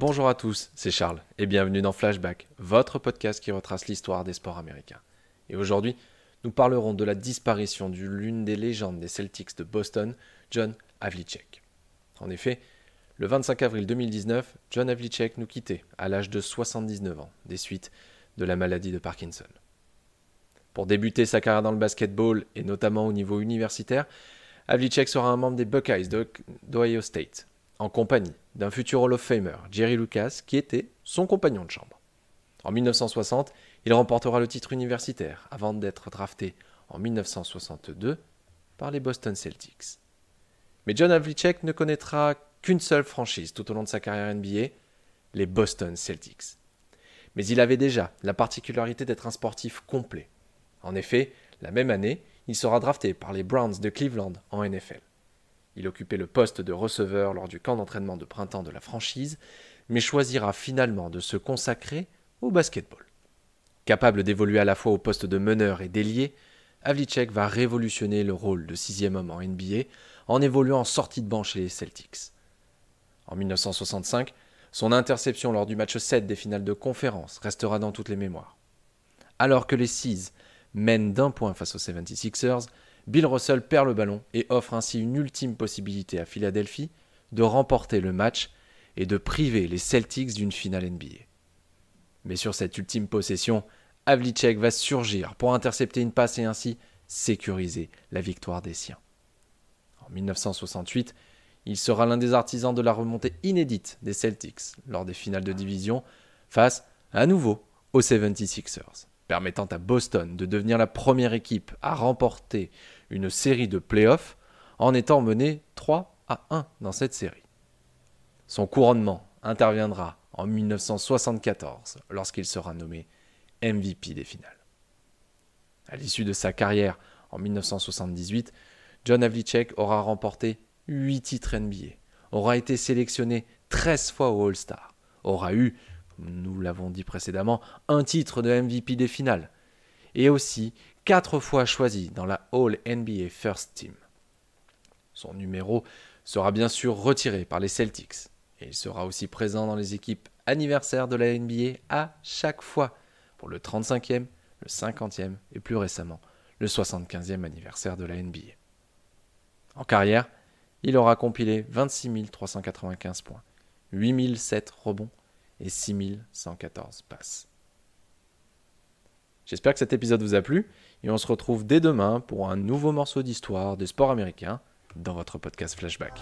Bonjour à tous, c'est Charles et bienvenue dans Flashback, votre podcast qui retrace l'histoire des sports américains. Et aujourd'hui, nous parlerons de la disparition de l'une des légendes des Celtics de Boston, John Havlicek. En effet, le 25 avril 2019, John Havlicek nous quittait à l'âge de 79 ans, des suites de la maladie de Parkinson. Pour débuter sa carrière dans le basketball et notamment au niveau universitaire, Havlicek sera un membre des Buckeyes d'Ohio State, en compagnie d'un futur Hall of Famer, Jerry Lucas, qui était son compagnon de chambre. En 1960, il remportera le titre universitaire avant d'être drafté en 1962 par les Boston Celtics. Mais John Havlicek ne connaîtra qu'une seule franchise tout au long de sa carrière NBA, les Boston Celtics. Mais il avait déjà la particularité d'être un sportif complet. En effet, la même année, il sera drafté par les Browns de Cleveland en NFL. Il occupait le poste de receveur lors du camp d'entraînement de printemps de la franchise, mais choisira finalement de se consacrer au basketball. Capable d'évoluer à la fois au poste de meneur et d'ailier, Havlicek va révolutionner le rôle de sixième homme en NBA en évoluant en sortie de banc chez les Celtics. En 1965, son interception lors du match 7 des finales de conférence restera dans toutes les mémoires. Alors que les Seas mènent d'1 point face aux 76ers, Bill Russell perd le ballon et offre ainsi une ultime possibilité à Philadelphie de remporter le match et de priver les Celtics d'une finale NBA. Mais sur cette ultime possession, Havlicek va surgir pour intercepter une passe et ainsi sécuriser la victoire des siens. En 1968, il sera l'un des artisans de la remontée inédite des Celtics lors des finales de division face à nouveau aux 76ers, permettant à Boston de devenir la première équipe à remporter une série de playoffs en étant mené 3-1 dans cette série. Son couronnement interviendra en 1974 lorsqu'il sera nommé MVP des finales. À l'issue de sa carrière en 1978, John Havlicek aura remporté 8 titres NBA, aura été sélectionné 13 fois au All-Star, aura eu, comme nous l'avons dit précédemment, un titre de MVP des finales, et aussi 4 fois choisi dans la All-NBA First Team. Son numéro sera bien sûr retiré par les Celtics, et il sera aussi présent dans les équipes anniversaires de la NBA à chaque fois, pour le 35e, le 50e et plus récemment, le 75e anniversaire de la NBA. En carrière, il aura compilé 26 395 points, 8 007 rebonds et 6 114 passes. J'espère que cet épisode vous a plu et on se retrouve dès demain pour un nouveau morceau d'histoire des sports américains dans votre podcast Flashback.